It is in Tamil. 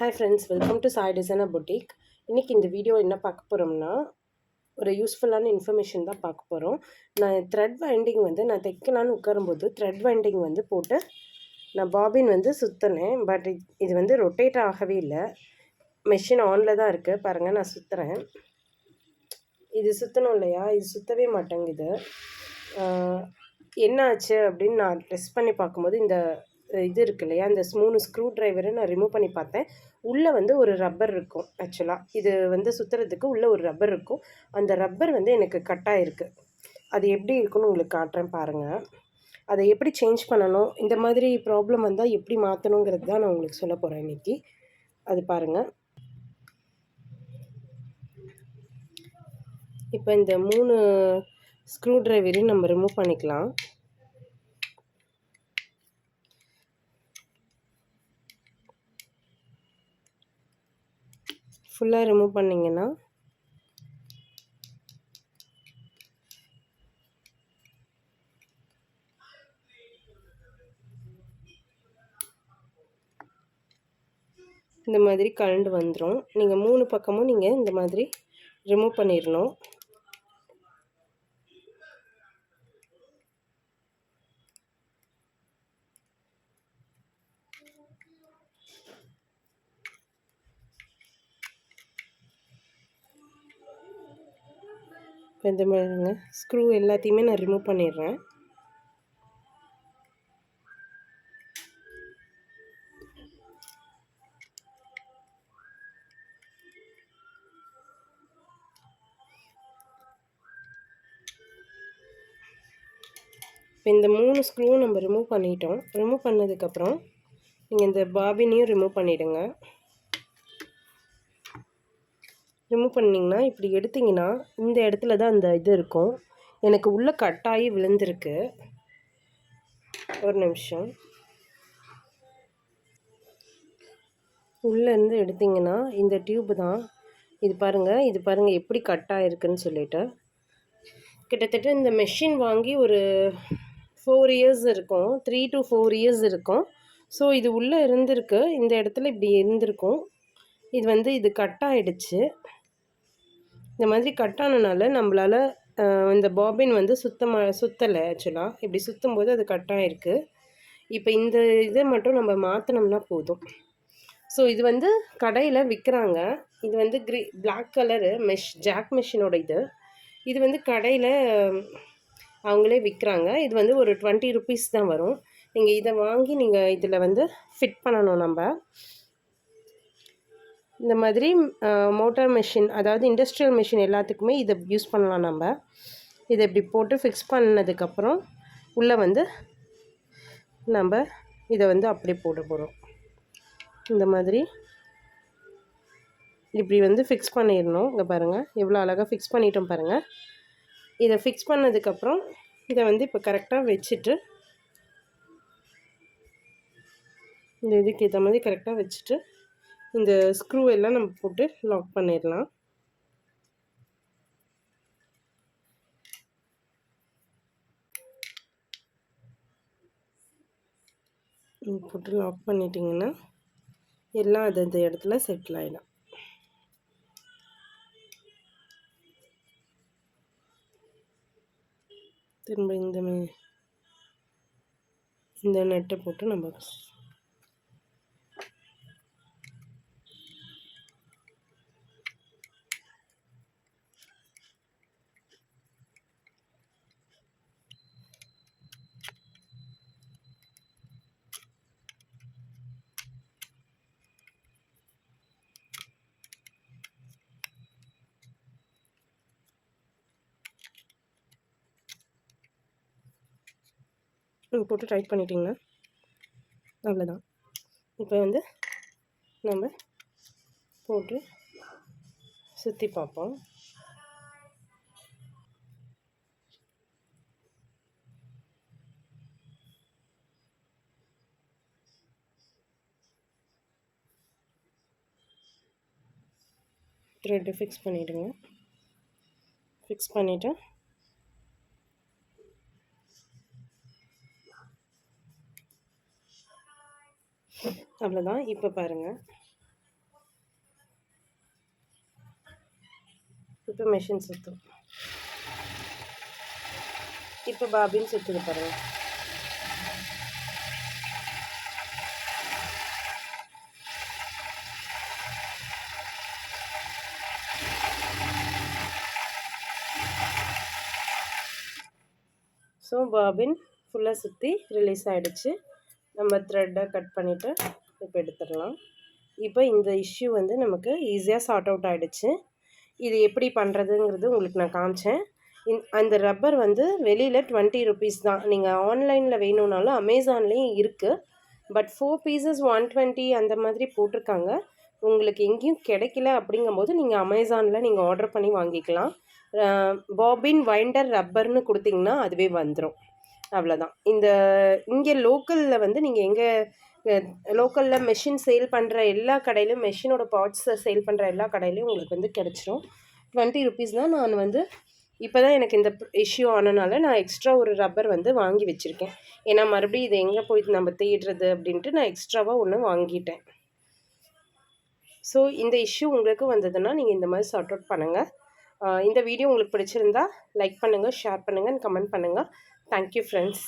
Hi friends, welcome to Sai Designer boutique. இன்னைக்கு இந்த வீடியோ என்ன பார்க்க போகிறோம்னா ஒரு யூஸ்ஃபுல்லான இன்ஃபர்மேஷன் தான் பார்க்க போகிறோம். நான் த்ரெட் வைண்டிங் நான் தைக்கலான்னு உட்காரும்போது த்ரெட் வைண்டிங் போட்டு நான் பாபின் சுற்றினேன். பட் இது ரொட்டேட் ஆகவே இல்லை. மெஷின் ஆனில் தான் இருக்குது. பாருங்கள், நான் சுற்றுறேன். இது சுற்றணும் இல்லையா, இது சுற்றவே மாட்டேங்குது. என்ன ஆச்சு அப்படின்னு நான் டெஸ்ட் பண்ணி பார்க்கும்போது இந்த இது இருக்கு இல்லையா, இந்த 3 ஸ்க்ரூ ட்ரைவரை நான் ரிமூவ் பண்ணி பார்த்தேன். உள்ளே ஒரு ரப்பர் இருக்கும். ஆக்சுவலாக இது சுற்றுறதுக்கு உள்ளே ஒரு ரப்பர் இருக்கும். அந்த ரப்பர் எனக்கு கட் ஆகிருக்கு. அது எப்படி இருக்குன்னு உங்களுக்கு காட்டுறேன் பாருங்கள். அதை எப்படி சேஞ்ச் பண்ணணும், இந்த மாதிரி ப்ராப்ளம் வந்தால் எப்படி மாற்றணுங்கிறது தான் நான் உங்களுக்கு சொல்ல போகிறேன் இன்றைக்கி. அது பாருங்கள். இப்போ இந்த 3 ஸ்க்ரூ ட்ரைவரையும் நம்ம ரிமூவ் பண்ணிக்கலாம். ஃபுல்லாக ரிமூவ் பண்ணிங்கன்னா இந்த மாதிரி கலண்டு வந்துடும். நீங்கள் 3 பக்கமும் நீங்கள் இந்த மாதிரி ரிமூவ் பண்ணிடணும். இந்த மாதிரிங்க ஸ்க்ரூ எல்லாத்தையுமே நான் ரிமூவ் பண்ணிடுறேன். இப்போ இந்த 3 ஸ்க்ரூவும் நம்ம ரிமூவ் பண்ணிட்டோம். ரிமூவ் பண்ணதுக்கப்புறம் நீங்கள் இந்த பாபினையும் ரிமூவ் பண்ணிவிடுங்க. ரிமூவ் பண்ணிங்கன்னா இப்படி எடுத்திங்கன்னா இந்த இடத்துல தான் அந்த இது இருக்கும். எனக்கு உள்ளே கட்டாகி விழுந்திருக்கு. ஒரு நிமிஷம். உள்ளேருந்து எடுத்திங்கன்னா இந்த டியூப்பு தான். இது பாருங்கள் எப்படி கட் ஆகிருக்குன்னு சொல்லிட்டு. கிட்டத்தட்ட இந்த மெஷின் வாங்கி ஒரு 4 இயர்ஸ் இருக்கும். 3 to 4 இயர்ஸ் இருக்கும். ஸோ இது உள்ளே இருந்திருக்கு. இந்த இடத்துல இப்படி இருந்திருக்கும். இது கட் ஆகிடுச்சு. இந்த மாதிரி கட் ஆனனால நம்மளால் இந்த பாபின் சுற்றலை. ஆக்சுவலாக இப்படி சுற்றும்போது அது கட் ஆகிருக்கு. இப்போ இந்த இதை மட்டும் நம்ம மாற்றினோம்னா போதும். ஸோ இது கடையில் விற்கிறாங்க. இது பிளாக் கலரு ஜாக் மெஷினோட இது கடையில் அவங்களே விற்கிறாங்க. இது ஒரு 20 rupees தான் வரும். நீங்கள் இதை வாங்கி நீங்கள் இதில் ஃபிட் பண்ணணும். நம்ம இந்த மாதிரி மோட்டார் மெஷின், அதாவது இண்டஸ்ட்ரியல் மெஷின் எல்லாத்துக்குமே இதை யூஸ் பண்ணலாம். நம்ம இதை இப்படி போட்டு ஃபிக்ஸ் பண்ணதுக்கப்புறம் உள்ளே நம்ம இதை அப்படி போட போகிறோம். இந்த மாதிரி இப்படி ஃபிக்ஸ் பண்ணிடணும். இங்கே பாருங்கள், எவ்வளோ அழகாக ஃபிக்ஸ் பண்ணிட்டோம் பாருங்கள். இதை ஃபிக்ஸ் பண்ணதுக்கப்புறம் இதை இப்போ கரெக்டாக வச்சுட்டு இந்த இதுக்கு ஏற்ற மாதிரி கரெக்டாக வச்சுட்டு இந்த ஸ்க்ரூ எல்லாம் நம்ம போட்டு லாக் பண்ணிடலாம். போட்டு லாக் பண்ணிட்டிங்கன்னா எல்லாம் அது அந்த இடத்துல செட்டில் ஆகிடும். திரும்ப இந்த நெட்டை போட்டு நம்ம போட்டு டைட் பண்ணிட்டிங்கன்னா அவ்வளோதான். இப்போ நம்ம போட்டு சுற்றி பார்ப்போம். த்ரெட்டு ஃபிக்ஸ் பண்ணிவிடுங்க. ஃபிக்ஸ் பண்ணிவிட்டு அவ்வளோதான். இப்போ பாருங்கள், இப்போ மெஷின் சுற்றும். இப்போ பாபின் சுற்றுது பாருங்கள். ஸோ பாபின் ஃபுல்லாக சுற்றி ரிலீஸ் ஆகிடுச்சு. நம்ம த்ரெட்டை கட் பண்ணிவிட்டு இப்போ எடுத்துடலாம். இப்போ இந்த இஷ்யூ வந்து நமக்கு ஈஸியாக சார்ட் அவுட் ஆகிடுச்சு. இது எப்படி பண்ணுறதுங்கிறது உங்களுக்கு நான் காமிச்சேன். அந்த ரப்பர் வந்து வெளியில் 20 rupees தான். நீங்கள் ஆன்லைனில் வேணும்னாலும் அமேசான்லேயும் இருக்குது. பட் 4 pieces 120 அந்த மாதிரி போட்டிருக்காங்க. உங்களுக்கு எங்கேயும் கிடைக்கல அப்படிங்கும்போது நீங்கள் அமேசானில் நீங்கள் ஆர்டர் பண்ணி வாங்கிக்கலாம். பாபின் வைண்டர் ரப்பர்னு கொடுத்திங்கன்னா அதுவே வந்துடும். அவ்வளோதான். இங்கே லோக்கலில் வந்து நீங்கள் எங்கே லோக்கலில் மெஷின் சேல் பண்ணுற எல்லா கடையிலையும், மெஷினோட பார்ட்ஸை சேல் பண்ணுற எல்லா கடையிலையும் உங்களுக்கு வந்து கிடச்சிரும். 20 rupees தான். நான் வந்து இப்போ தான் எனக்கு இந்த இஷ்யூ ஆனனால நான் எக்ஸ்ட்ரா ஒரு ரப்பர் வந்து வாங்கி வச்சுருக்கேன். ஏன்னா மறுபடியும் இதை எங்கே போய் நம்ம தேடுறது அப்படின்ட்டு நான் எக்ஸ்ட்ராவாக ஒன்று வாங்கிட்டேன். ஸோ இந்த இஷ்யூ உங்களுக்கு வந்ததுன்னா நீங்கள் இந்த மாதிரி சார்ட் அவுட் பண்ணுங்கள். இந்த வீடியோ உங்களுக்கு பிடிச்சிருந்தா லைக் பண்ணுங்கள், ஷேர் பண்ணுங்கள், கமெண்ட் பண்ணுங்கள். Thank you friends.